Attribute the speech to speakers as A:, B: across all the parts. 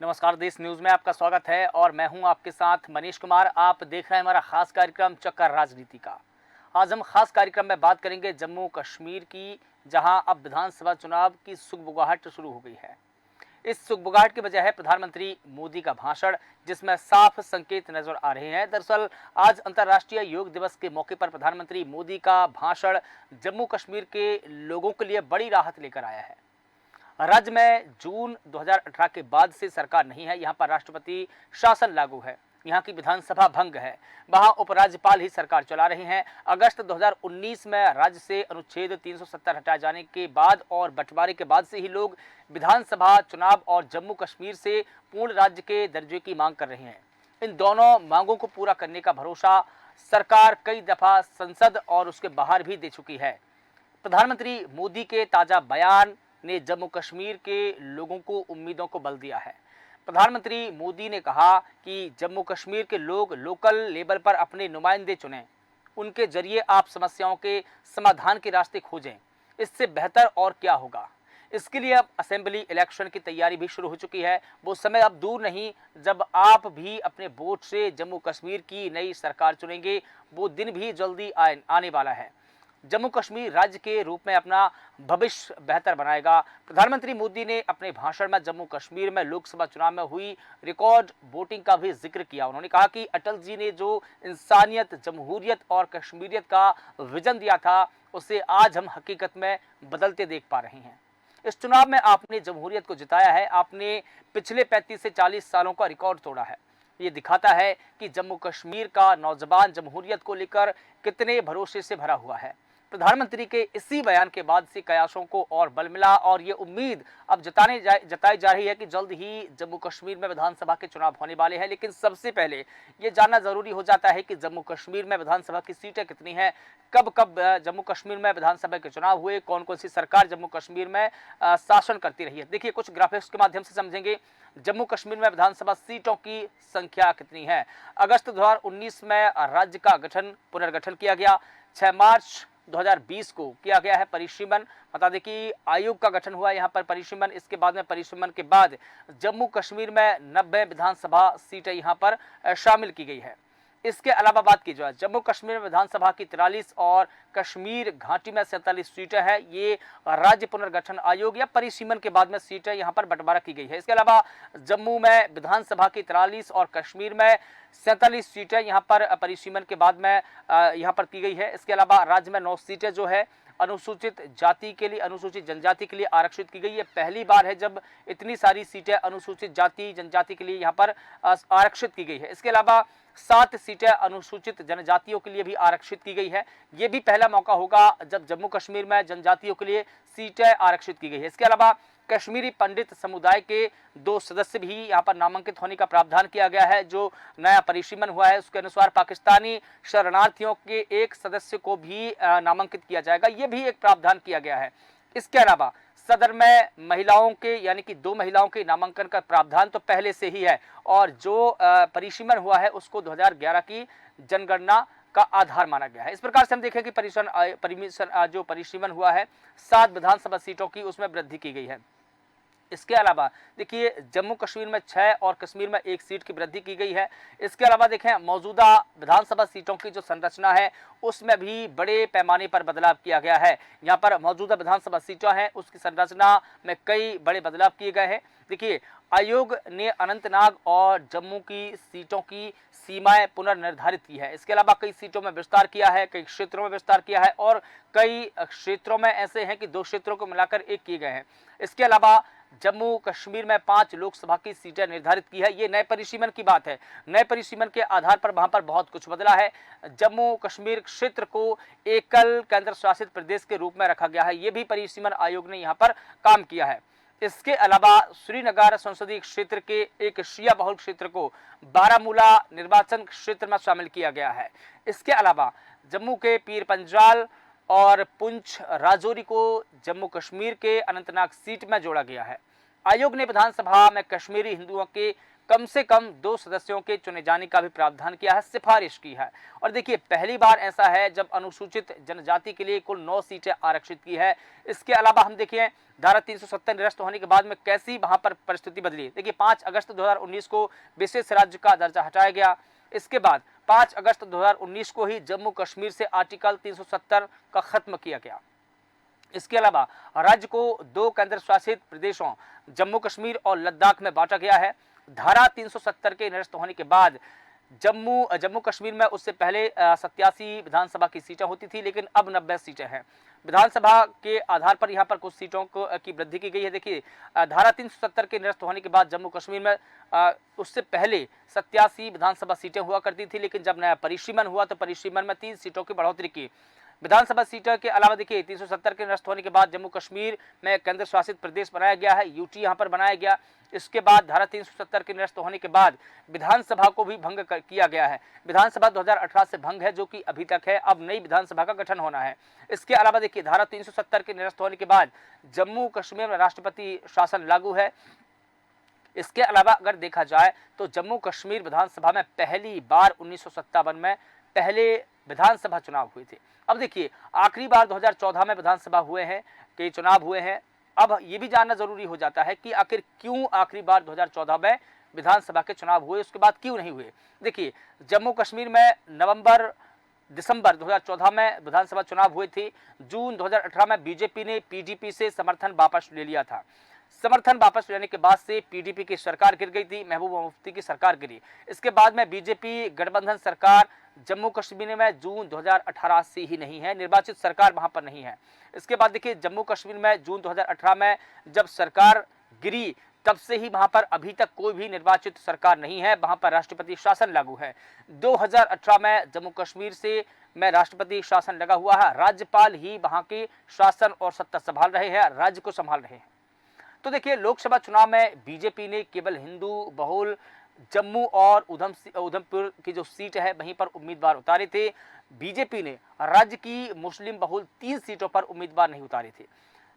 A: नमस्कार, देश न्यूज़ में आपका स्वागत है और मैं हूं आपके साथ मनीष कुमार। आप देख रहे हैं हमारा खास कार्यक्रम चक्कर राजनीति का। आज हम खास कार्यक्रम में बात करेंगे जम्मू कश्मीर की, जहां अब विधानसभा चुनाव की सुगबुगाहट शुरू हो गई है। इस सुगबुगाहट की वजह है प्रधानमंत्री मोदी का भाषण, जिसमें साफ संकेत नजर आ रहे हैं। दरअसल आज अंतर्राष्ट्रीय योग दिवस के मौके पर प्रधानमंत्री मोदी का भाषण जम्मू कश्मीर के लोगों के लिए बड़ी राहत लेकर आया है। राज्य में जून 2018 के बाद से सरकार नहीं है। यहाँ पर राष्ट्रपति शासन लागू है, यहाँ की विधानसभा भंग है, वहाँ उपराज्यपाल ही सरकार चला रहे हैं। अगस्त 2019 में राज्य से अनुच्छेद 370 हटाए जाने के बाद और बंटवारे के बाद से ही लोग विधानसभा चुनाव और जम्मू कश्मीर से पूर्ण राज्य के दर्जे की मांग कर रहे हैं। इन दोनों मांगों को पूरा करने का भरोसा सरकार कई दफा संसद और उसके बाहर भी दे चुकी है। प्रधानमंत्री मोदी के ताजा बयान ने जम्मू कश्मीर के लोगों को उम्मीदों को बल दिया है। प्रधानमंत्री मोदी ने कहा कि जम्मू कश्मीर के लोग लोकल लेवल पर अपने नुमाइंदे चुनें, उनके जरिए आप समस्याओं के समाधान के रास्ते खोजें। इससे बेहतर और क्या होगा। इसके लिए अब असेंबली इलेक्शन की तैयारी भी शुरू हो चुकी है। वो समय अब दूर नहीं जब आप भी अपने वोट से जम्मू कश्मीर की नई सरकार चुनेंगे। वो दिन भी जल्दी आने वाला है। जम्मू कश्मीर राज्य के रूप में अपना भविष्य बेहतर बनाएगा। प्रधानमंत्री मोदी ने अपने भाषण में जम्मू कश्मीर में लोकसभा चुनाव में हुई रिकॉर्ड वोटिंग का भी जिक्र किया। उन्होंने कहा कि अटल जी ने जो इंसानियत, जमहूरियत और कश्मीरियत का विजन दिया था, उसे आज हम हकीकत में बदलते देख पा रहे हैं। इस चुनाव में आपने जमहूरियत को जिताया है। आपने पिछले 35 से 40 सालों का रिकॉर्ड तोड़ा है। ये दिखाता है कि जम्मू कश्मीर का नौजवान जमहूरियत को लेकर कितने भरोसे से भरा हुआ है। प्रधानमंत्री के इसी बयान के बाद से कयासों को और बल मिला और ये उम्मीद अब जताई जा रही है कि जल्द ही जम्मू कश्मीर में विधानसभा के चुनाव होने वाले हैं। लेकिन सबसे पहले ये जानना जरूरी हो जाता है कि जम्मू कश्मीर में विधानसभा की सीटें कितनी हैं, कब कब जम्मू कश्मीर में विधानसभा के चुनाव हुए, कौन कौन सी सरकार जम्मू कश्मीर में शासन करती रही है। देखिए, कुछ ग्राफिक्स के माध्यम से समझेंगे जम्मू कश्मीर में विधानसभा सीटों की संख्या कितनी है। अगस्त 2019 में राज्य का पुनर्गठन किया गया। 6 मार्च 2020 को किया गया है परिसीमन। बता दें कि आयोग का गठन हुआ यहाँ पर परिसीमन। इसके बाद में परिसीमन के बाद जम्मू कश्मीर में 90 विधानसभा सीटें यहाँ पर शामिल की गई है। इसके अलावा बात की जाए जम्मू कश्मीर में विधानसभा की 43 और कश्मीर घाटी में 47 सीटें हैं। ये राज्य पुनर्गठन आयोग या परिसीमन के बाद में सीटें यहाँ पर बंटवारा की गई है। इसके अलावा जम्मू में विधानसभा की 43 और कश्मीर में 47 सीटें यहाँ पर परिसीमन के बाद में यहाँ पर की गई है। इसके अलावा राज्य में 9 सीटें जो है अनुसूचित जाति के लिए, अनुसूचित जनजाति के लिए आरक्षित की गई है। पहली बार है जब इतनी सारी सीटें अनुसूचित जाति जनजाति के लिए यहाँ पर आरक्षित की गई है। इसके अलावा 7 सीटें अनुसूचित जनजातियों के लिए भी आरक्षित की गई है। ये भी पहला मौका होगा जब जम्मू कश्मीर में जनजातियों के लिए सीटें आरक्षित की गई है। इसके अलावा कश्मीरी पंडित समुदाय के 2 सदस्य भी यहाँ पर नामांकित होने का प्रावधान किया गया है। जो नया परिसीमन हुआ है उसके अनुसार पाकिस्तानी शरणार्थियों के 1 सदस्य को भी नामांकित किया जाएगा। ये भी एक प्रावधान किया गया है। इसके अलावा सदर में महिलाओं के यानी कि 2 महिलाओं के नामांकन का प्रावधान तो पहले से ही है और जो परिसीमन हुआ है उसको 2011 की जनगणना का आधार माना गया है। इस प्रकार से हम देखें कि जो परिसीमन हुआ है 7 विधानसभा सीटों की उसमें वृद्धि की गई है। इसके अलावा देखिए जम्मू कश्मीर में 6 और कश्मीर में 1 सीट की वृद्धि की गई है। इसके अलावा देखें मौजूदा विधानसभा सीटों की जो संरचना है उसमें भी बड़े पैमाने पर बदलाव किया गया है। यहाँ पर मौजूदा विधानसभा सीटें हैं उसकी संरचना में कई बड़े बदलाव किए गए हैं। देखिए, आयोग ने अनंतनाग और जम्मू की सीटों की सीमाएं पुनर्निर्धारित की है। इसके अलावा कई सीटों में विस्तार किया है, कई क्षेत्रों में विस्तार किया है और कई क्षेत्रों में ऐसे हैं कि 2 क्षेत्रों को मिलाकर 1 किए गए हैं। इसके अलावा जम्मू कश्मीर में 5 लोकसभा की सीटें निर्धारित की है। ये नए परिसीमन की बात है। नए परिसीमन के आधार पर वहां पर बहुत कुछ बदला है। जम्मू कश्मीर क्षेत्र को एकल केंद्र शासित प्रदेश के रूप में रखा गया है। ये भी परिसीमन आयोग ने यहाँ पर काम किया है। इसके अलावा श्रीनगर संसदीय क्षेत्र के एक शिया बहुल क्षेत्र को बारामूला निर्वाचन क्षेत्र में शामिल किया गया है। इसके अलावा जम्मू के पीर पंजाल और पुंछ राजौरी को जम्मू कश्मीर के अनंतनाग सीट में जोड़ा गया है। आयोग ने विधानसभा में कश्मीरी हिंदुओं के कम से कम 2 सदस्यों के चुने जाने का भी प्रावधान किया है, सिफारिश की है। और देखिए पहली बार ऐसा है जब अनुसूचित जनजाति के लिए कुल 9 सीटें आरक्षित की है। इसके अलावा हम देखिए धारा 370 निरस्त होने के बाद में कैसी वहां पर परिस्थिति बदली। देखिए 5 अगस्त 2019 को विशेष राज्य का दर्जा हटाया गया। इसके बाद 5 अगस्त 2019 को ही जम्मू कश्मीर से आर्टिकल 370 का खत्म किया गया। इसके अलावा राज्य को 2 केंद्र शासित प्रदेशों जम्मू कश्मीर और लद्दाख में बांटा गया है। धारा 370 के निरस्त होने के बाद जम्मू कश्मीर में उससे पहले 87 विधानसभा की सीटें होती थी, लेकिन अब 90 सीटें हैं। विधानसभा के आधार पर यहाँ पर कुछ सीटों की वृद्धि की गई है। देखिए धारा 370 के निरस्त होने के बाद जम्मू कश्मीर में उससे पहले 87 विधानसभा सीटें हुआ करती थी, लेकिन जब नया परिसीमन हुआ तो परिसीमन में 3 सीटों की बढ़ोतरी की। विधानसभा सीटों के अलावा देखिए 370 के निरस्त होने के बाद जम्मू कश्मीर में केंद्र शासित प्रदेश बनाया गया है, यूटी यहाँ पर बनाया गया। इसके बाद धारा 370 के निरस्त होने के बाद विधानसभा को भी भंग किया गया है। विधानसभा 2018 से भंग है, जो कि अभी तक है, अब नई विधानसभा का गठन होना है। इसके अलावा देखिए धारा 370 के निरस्त होने के बाद जम्मू कश्मीर में राष्ट्रपति शासन लागू है। इसके अलावा अगर देखा जाए तो जम्मू कश्मीर विधानसभा में पहली बार 1957 में पहले विधानसभा चुनाव हुए थे। अब देखिए आखिरी बार 2014 में विधानसभा हुए हैं, कई चुनाव हुए हैं। अब ये भी जानना जरूरी हो जाता है कि आखिर क्यों आखिरी बार 2014 में विधानसभा के चुनाव हुए, उसके बाद क्यों नहीं हुए। देखिए जम्मू कश्मीर में दिसंबर 2014 में विधानसभा चुनाव हुए थे। जून 2018 में बीजेपी ने पीडीपी से समर्थन वापस ले लिया था। समर्थन वापस लेने के बाद से पीडीपी की सरकार गिर गई थी, महबूबा मुफ्ती की सरकार गिरी। इसके बाद में बीजेपी गठबंधन सरकार जम्मू कश्मीर में जून 2018 से ही नहीं है, निर्वाचित सरकार वहां पर नहीं है। इसके बाद देखिए जम्मू कश्मीर में जून 2018 में जब सरकार गिरी तब से ही वहां पर अभी तक कोई भी निर्वाचित सरकार नहीं है, वहां पर राष्ट्रपति शासन लागू है। 2018 में जम्मू कश्मीर में राष्ट्रपति शासन लगा हुआ है, राज्यपाल ही वहां के शासन और सत्ता संभाल रहे हैं, राज्य को संभाल रहे हैं। तो देखिए लोकसभा चुनाव में बीजेपी ने केवल हिंदू बहुल जम्मू और उधमपुर की जो सीट है वहीं पर उम्मीदवार उतारे थे। बीजेपी ने राज्य की मुस्लिम बहुल 3 सीटों पर उम्मीदवार नहीं उतारे थे।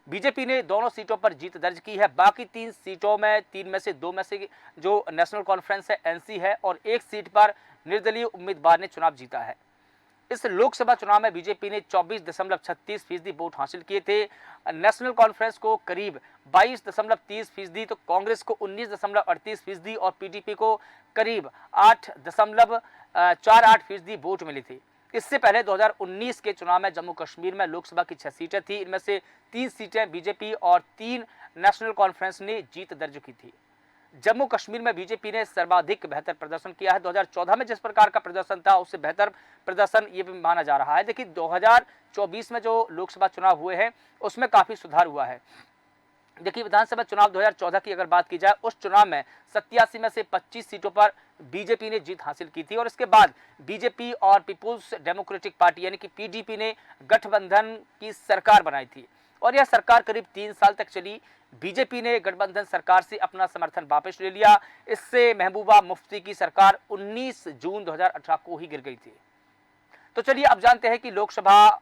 A: बीजेपी ने दोनों सीटों पर जीत दर्ज की है। बाकी 3 सीटों में 3 में से 2 में से जो नेशनल कॉन्फ्रेंस है एनसी है, और 1 सीट पर निर्दलीय उम्मीदवार ने चुनाव जीता है। इस लोकसभा चुनाव में बीजेपी ने 24.36% वोट हासिल किए थे। नेशनल कॉन्फ्रेंस को करीब 22.30%, तो कांग्रेस को 19.38% और पीडीपी को करीब 8.48% वोट मिले थे। इससे पहले 2019 के चुनाव में जम्मू कश्मीर में लोकसभा की 6 सीटें थी, इनमें से 3 सीटें बीजेपी और 3 नेशनल कॉन्फ्रेंस ने जीत दर्ज की थी। जम्मू कश्मीर में बीजेपी ने सर्वाधिक बेहतर प्रदर्शन किया है। 2014 में जिस प्रकार का प्रदर्शन था उससे बेहतर प्रदर्शन ये भी माना जा रहा है। देखिए 2024 में जो लोकसभा चुनाव हुए हैं उसमें काफी सुधार हुआ है। देखिए विधानसभा चुनाव 2014 की अगर बात की जाए, उस चुनाव में 87 में से 25 सीटों पर बीजेपी ने जीत हासिल की थी, और इसके बाद बीजेपी और पीपुल्स डेमोक्रेटिक पार्टी यानी कि पीडीपी ने गठबंधन की सरकार बनाई थी, और यह सरकार करीब 3 साल तक चली। बीजेपी ने गठबंधन सरकार से अपना समर्थन वापस ले लिया। इससे महबूबा मुफ्ती की सरकार 19 जून 2018 को ही गिर गई थी। तो चलिए अब जानते हैं कि लोकसभा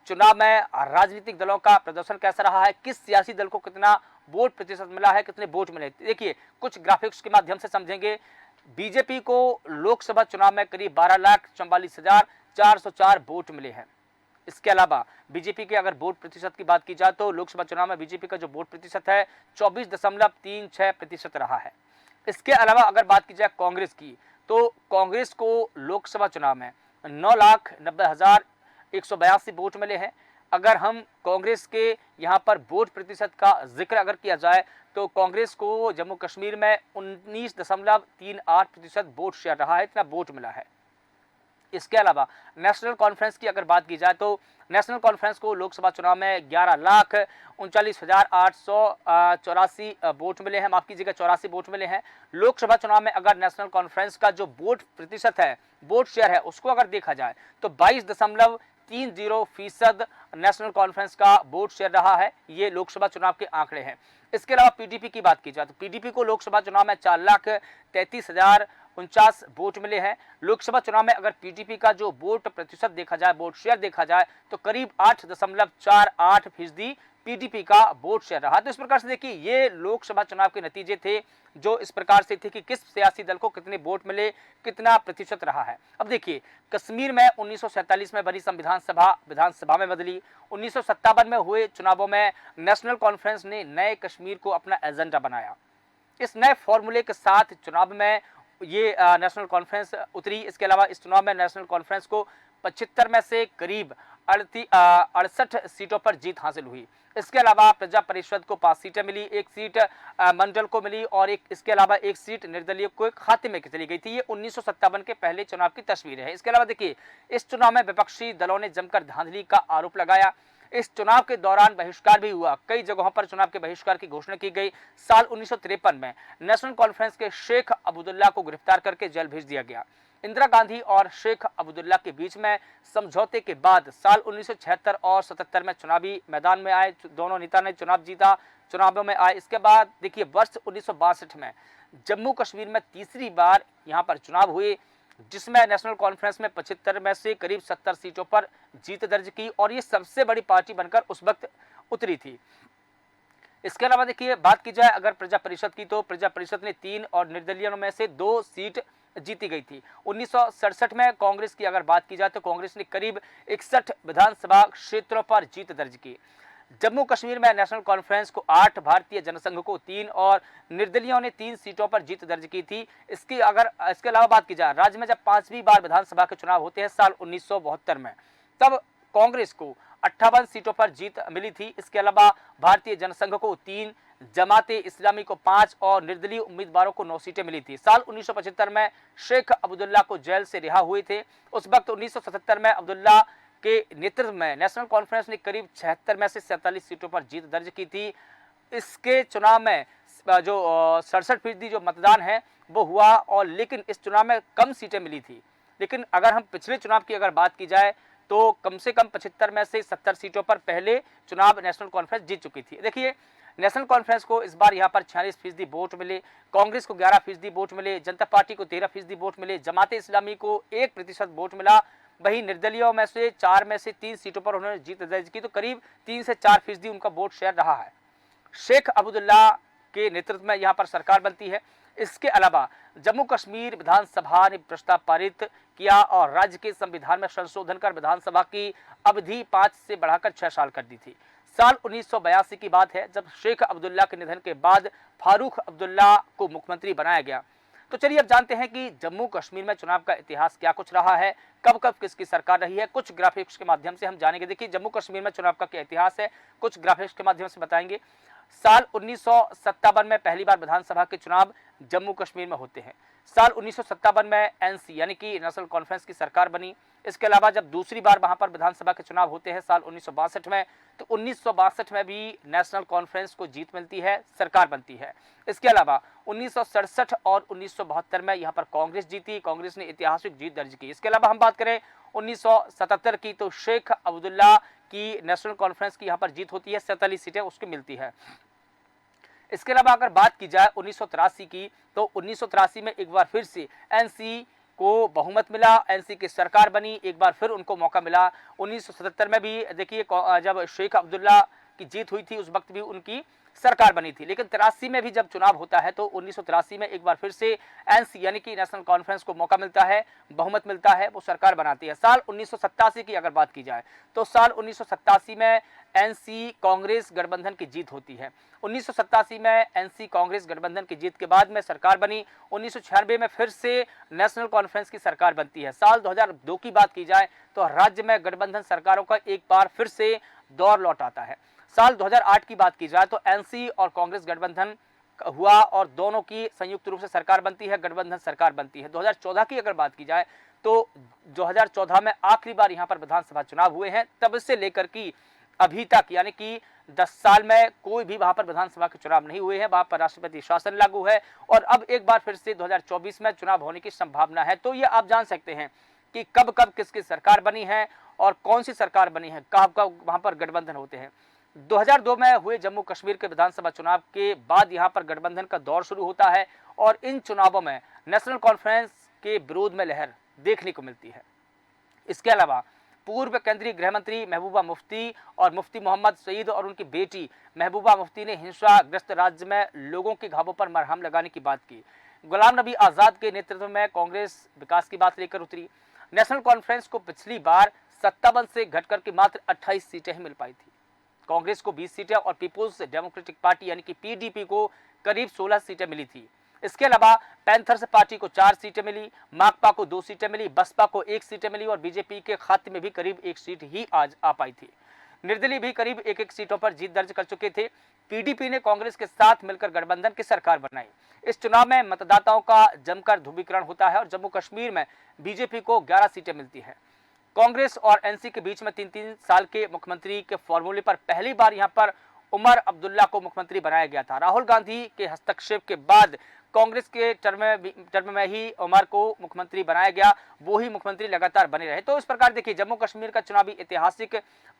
A: चुनाव में राजनीतिक दलों का प्रदर्शन कैसा रहा है, किस सियासी दल को कितना वोट प्रतिशत मिला है, कितने वोट मिले। देखिए कुछ ग्राफिक्स के माध्यम से समझेंगे। बीजेपी को लोकसभा चुनाव में करीब 12,44,404 वोट मिले हैं। इसके अलावा बीजेपी के अगर वोट प्रतिशत की बात की जाए तो लोकसभा चुनाव में बीजेपी का जो वोट प्रतिशत है 24.36% रहा है। इसके अलावा अगर बात की जाए कांग्रेस की, तो कांग्रेस को लोकसभा चुनाव में 9,90,182 वोट मिले हैं। अगर हम कांग्रेस के यहाँ पर वोट प्रतिशत का जिक्र अगर किया जाए तो कांग्रेस को जम्मू कश्मीर में 19.38% वोट शेयर रहा है, इतना वोट मिला है। इसके अलावा नेशनल कॉन्फ्रेंस की अगर बात की जाए तो नेशनल कॉन्फ्रेंस को लोकसभा चुनाव में 11,39,884 वोट मिले हैं, माफ कीजिएगा 84 वोट मिले हैं। लोकसभा चुनाव में अगर नेशनल कॉन्फ्रेंस का जो वोट प्रतिशत है, वोट शेयर है, उसको अगर देखा जाए तो 22.30% नेशनल कॉन्फ्रेंस का वोट शेयर रहा है। ये लोकसभा चुनाव के आंकड़े हैं। इसके अलावा पीडीपी की बात की जाए तो पीडीपी को लोकसभा चुनाव में 4,33,000 49 वोट मिले हैं। लोकसभा चुनाव में अगर पीडीपी का जो वोट प्रतिशत देखा जाए, वोट शेयर देखा जाए, तो करीब 8.48% पीडीपी का वोट शेयर रहा। तो इस प्रकार से देखिए ये लोकसभा चुनाव के नतीजे थे जो इस प्रकार से थे कि किस सियासी दल को कितने वोट मिले, कितना प्रतिशत रहा है। अब देखिए कश्मीर में 1947 में बनी संविधान सभा विधानसभा में बदली। 1957 में हुए चुनावों में नेशनल कॉन्फ्रेंस ने नए कश्मीर को अपना एजेंडा बनाया। इस नए फॉर्मूले के साथ चुनाव में ये नेशनल कॉन्फ्रेंस उतरी। इसके अलावा इस चुनाव में नेशनल कॉन्फ्रेंस को 75 में से करीब 68 सीटों पर जीत हासिल हुई। इसके अलावा प्रजा परिषद को 5 सीटें मिली, 1 सीट मंडल को मिली और इसके अलावा 1 सीट निर्दलीय को खाते में चली गई थी। ये 1957 के पहले चुनाव की तस्वीर है। इसके अलावा देखिए इस चुनाव में विपक्षी दलों ने जमकर धांधली का आरोप लगाया। इस चुनाव के दौरान बहिष्कार भी हुआ। कई जगहों पर चुनाव के बहिष्कार की घोषणा की गई। साल 1953 में नेशनल कॉन्फ्रेंस के शेख अब्दुल्ला को गिरफ्तार करके जेल भेज दिया गया। इंदिरा गांधी और शेख अब्दुल्ला के बीच में समझौते के बाद साल 1976 और 77 में चुनावी मैदान में आए। दोनों नेता ने चुनाव जीता, चुनावों में आए। इसके बाद देखिए वर्ष 1962 में जम्मू कश्मीर में तीसरी बार यहाँ पर चुनाव हुए, जिसमें नेशनल कॉन्फ्रेंस में 75 में से करीब 70 सीटों पर जीत दर्ज की और ये सबसे बड़ी पार्टी बनकर उस वक्त उतरी थी। इसके अलावा देखिए बात की जाए अगर प्रजा परिषद की, तो प्रजा परिषद ने 3 और निर्दलीयों में से 2 सीट जीती गई थी। 1967 में कांग्रेस की अगर बात की जाए तो कांग्रेस ने करीब 61 विधानसभा क्षेत्रों पर जीत दर्ज की। जम्मू कश्मीर में नेशनल कॉन्फ्रेंस को 8, भारतीय जनसंघ को 3 और निर्दलीयों ने 3 सीटों पर जीत दर्ज की थी। इसके अलावा बात की जाए राज्य में जब 5वीं बार विधानसभा के चुनाव होते हैं साल 1972 में, तब कांग्रेस को 58 सीटों पर जीत मिली थी। इसके अलावा भारतीय जनसंघ को 3, जमाते इस्लामी को 5 और निर्दलीय उम्मीदवारों को 9 सीटें मिली थी। साल 1975 में शेख अब्दुल्ला को जेल से रिहा हुए थे। उस वक्त 1977 में अब्दुल्ला के नेतृत्व में नेशनल कॉन्फ्रेंस ने करीब 76 में से 47 सीटों पर जीत दर्ज की थी। इसके चुनाव में जो 67% जो मतदान है वो हुआ और लेकिन इस चुनाव में कम सीटें मिली थी। लेकिन अगर हम पिछले चुनाव की अगर बात की जाए तो कम से कम 75 में से 70 सीटों पर पहले चुनाव नेशनल कॉन्फ्रेंस जीत चुकी थी। देखिए नेशनल कॉन्फ्रेंस को इस बार यहाँ पर 46% वोट मिले, कांग्रेस को 11% वोट मिले, जनता पार्टी को 13% वोट मिले, जमाते इस्लामी को 1% वोट मिला। वही निर्दलीयों में से 4 में से 3 सीटों पर उन्होंने जीत दर्ज की, तो करीब 3 से 4% उनका वोट शेयर रहा है। शेख अब्दुल्ला के नेतृत्व में यहाँ पर सरकार बनती है। इसके अलावा जम्मू कश्मीर विधानसभा ने प्रस्ताव पारित किया और राज्य के संविधान में संशोधन कर विधानसभा की अवधि 5 से बढ़ाकर 6 साल कर दी थी। साल 1982 की बात है जब शेख अब्दुल्ला के निधन के बाद फारूक अब्दुल्ला को मुख्यमंत्री बनाया गया। तो चलिए अब जानते हैं कि जम्मू कश्मीर में चुनाव का इतिहास क्या कुछ रहा है, कब कब किसकी सरकार रही है। कुछ ग्राफिक्स के माध्यम से हम जानेंगे। देखिए जम्मू कश्मीर में चुनाव का क्या इतिहास है, कुछ ग्राफिक्स के माध्यम से बताएंगे। साल 1957 में पहली बार विधानसभा के चुनाव जम्मू कश्मीर में होते हैं। साल 1957 में एनसी यानी कि नेशनल कॉन्फ्रेंस की सरकार बनी। इसके अलावा जब दूसरी बार वहां पर विधानसभा के चुनाव होते हैं साल 1962 में, तो 1962 में भी नेशनल कॉन्फ्रेंस को जीत मिलती है, सरकार बनती है। इसके अलावा 1967 और 1972 में यहाँ पर कांग्रेस जीती, कांग्रेस ने ऐतिहासिक जीत दर्ज की। इसके अलावा हम बात करें 1977 की, तो शेख अब्दुल्ला की नेशनल कॉन्फ्रेंस की यहाँ पर जीत होती है, 47 सीटें उसकी मिलती है। इसके अलावा अगर बात की जाए 1983 की, तो 1983 में एक बार फिर से एनसी को बहुमत मिला, एनसी की सरकार बनी, एक बार फिर उनको मौका मिला। 1977 में भी देखिए जब शेख अब्दुल्ला की जीत हुई थी उस वक्त भी उनकी सरकार बनी थी। लेकिन 83 में भी जब चुनाव होता है तो 1983 में एक बार फिर से एनसी यानी कि नेशनल कॉन्फ्रेंस को मौका मिलता है, बहुमत मिलता है, वो सरकार बनाती है। साल 1987 की अगर बात की जाए तो साल 1987 में एनसी कांग्रेस गठबंधन की जीत होती है। 1987 में एनसी कांग्रेस गठबंधन की जीत के बाद में सरकार बनी। 1996 में फिर से नेशनल कॉन्फ्रेंस की सरकार बनती है। साल 2002 की बात की जाए तो राज्य में गठबंधन सरकारों का एक बार फिर से दौर लौट आता है। साल 2008 की बात की जाए तो एनसी और कांग्रेस गठबंधन हुआ और दोनों की संयुक्त रूप से सरकार बनती है, गठबंधन सरकार बनती है। 2014 की अगर बात की जाए तो 2014 में आखिरी बार यहाँ पर विधानसभा चुनाव हुए हैं। तब से लेकर की अभी तक यानी कि 10 साल में कोई भी वहां पर विधानसभा के चुनाव नहीं हुए हैं। वहां पर राष्ट्रपति शासन लागू है और अब एक बार फिर से 2024 में चुनाव होने की संभावना है। तो ये आप जान सकते हैं कि कब कब किसकी सरकार बनी है और कौन सी सरकार बनी है, कब कब वहां पर गठबंधन होते हैं। 2002 में हुए जम्मू कश्मीर के विधानसभा चुनाव के बाद यहाँ पर गठबंधन का दौर शुरू होता है और इन चुनावों में नेशनल कॉन्फ्रेंस के विरोध में लहर देखने को मिलती है। इसके अलावा पूर्व केंद्रीय गृह मंत्री महबूबा मुफ्ती और मुफ्ती मोहम्मद सईद और उनकी बेटी महबूबा मुफ्ती ने हिंसाग्रस्त राज्य में लोगों के घावों पर मरहम लगाने की बात की। गुलाम नबी आजाद के नेतृत्व में कांग्रेस विकास की बात लेकर उतरी। नेशनल कॉन्फ्रेंस को पिछली बार 57 से घटकर के मात्र 28 सीटें ही मिल पाई थी। कांग्रेस को 20 सीटें और पीपुल्स डेमोक्रेटिक पार्टी यानी कि पीडीपी को करीब 16 सीटें मिली थी। इसके अलावा पैंथर्स पार्टी को 4 सीटें मिली, माकपा को 2 सीटें मिली, बसपा को 1 सीटें मिली और बीजेपी के खाते में भी करीब 1 सीट ही आज आ पाई थी। निर्दलीय भी करीब 1-1 सीटों पर जीत दर्ज कर चुके थे। पीडीपी ने कांग्रेस के साथ मिलकर गठबंधन की सरकार बनाई। इस चुनाव में मतदाताओं का जमकर ध्रुवीकरण होता है और जम्मू कश्मीर में बीजेपी को 11 सीटें मिलती हैं। कांग्रेस और एनसी के बीच में 3-3 साल के मुख्यमंत्री के फॉर्मूले पर पहली बार यहां पर उमर अब्दुल्ला को मुख्यमंत्री बनाया गया था। राहुल गांधी के हस्तक्षेप के बाद कांग्रेस के टर्म में ही उमर को मुख्यमंत्री बनाया गया, वो ही मुख्यमंत्री लगातार बने रहे। तो इस प्रकार देखिए जम्मू कश्मीर का चुनावी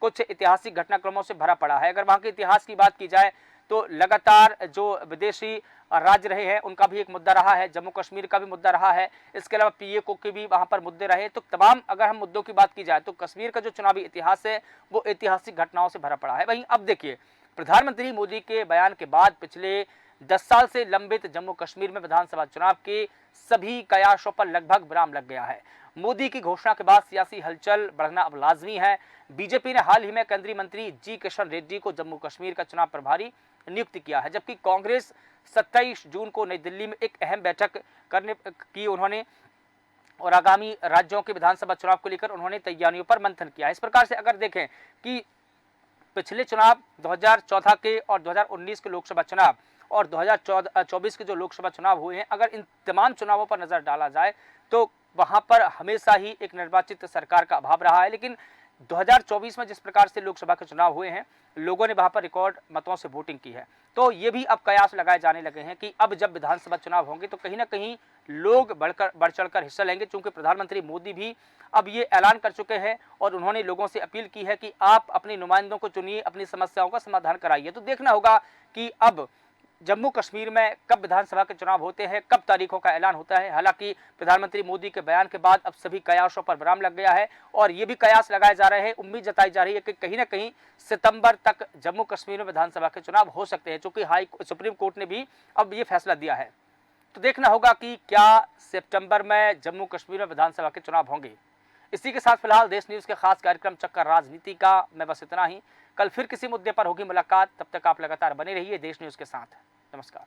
A: कुछ ऐतिहासिक घटनाक्रमों से भरा पड़ा है। अगर वहां के इतिहास की बात की जाए तो लगातार जो विदेशी राज्य रहे हैं उनका भी एक मुद्दा रहा है, जम्मू कश्मीर का भी मुद्दा रहा है। इसके अलावा पीएको के भी वहां पर मुद्दे रहे। तो तमाम अगर हम मुद्दों की बात की जाए तो कश्मीर का जो चुनावी इतिहास है वो ऐतिहासिक घटनाओं से भरा पड़ा है। वहीं अब देखिए प्रधानमंत्री मोदी के बयान के बाद पिछले 10 साल से लंबित जम्मू कश्मीर में विधानसभा चुनाव के सभी कयासों पर लगभग विराम लग गया है। मोदी की घोषणा के बाद सियासी हलचल बढ़ना अब लाजमी है। बीजेपी ने हाल ही में केंद्रीय मंत्री जी किशन रेड्डी को जम्मू कश्मीर का चुनाव प्रभारी नियुक्त किया है, जबकि कांग्रेस 27 जून को नई दिल्ली में एक अहम बैठक करने की उन्होंने और आगामी राज्यों के विधानसभा चुनाव को लेकर उन्होंने तैयारियों पर मंथन किया। इस प्रकार से अगर देखें कि पिछले चुनाव 2014 के और 2019 के लोकसभा चुनाव और 2024 के जो लोकसभा चुनाव हुए हैं, अगर इन तमाम चुनावों पर नजर डाला जाए तो वहां पर हमेशा ही एक निर्वाचित सरकार का अभाव रहा है। लेकिन 2024 में जिस प्रकार से लोकसभा के चुनाव हुए हैं, लोगों ने वहां पर रिकॉर्ड मतों से वोटिंग की है। तो ये भी अब कयास लगाए जाने लगे हैं कि अब जब विधानसभा चुनाव होंगे तो कहीं ना कहीं लोग बढ़ चढ़कर हिस्सा लेंगे, क्योंकि प्रधानमंत्री मोदी भी अब ये ऐलान कर चुके हैं और उन्होंने लोगों से अपील की है कि आप अपने नुमाइंदों को चुनिए, अपनी समस्याओं का समाधान कराइए। तो देखना होगा कि अब जम्मू कश्मीर में कब विधानसभा के चुनाव होते हैं, कब तारीखों का ऐलान होता है। हालांकि प्रधानमंत्री मोदी के बयान के बाद अब सभी कयासों पर विराम लग गया है और ये भी कयास लगाए जा रहे हैं, उम्मीद जताई जा रही है कि कहीं ना कहीं सितंबर तक जम्मू कश्मीर में विधानसभा के चुनाव हो सकते हैं, चूंकि सुप्रीम कोर्ट ने भी अब ये फैसला दिया है। तो देखना होगा कि क्या सितंबर में जम्मू कश्मीर में विधानसभा के चुनाव होंगे। इसी के साथ फिलहाल देश न्यूज के खास कार्यक्रम चक्कर राजनीति का मैं बस इतना ही। कल फिर किसी मुद्दे पर होगी मुलाकात, तब तक आप लगातार बने रहिए देश न्यूज के साथ। नमस्कार।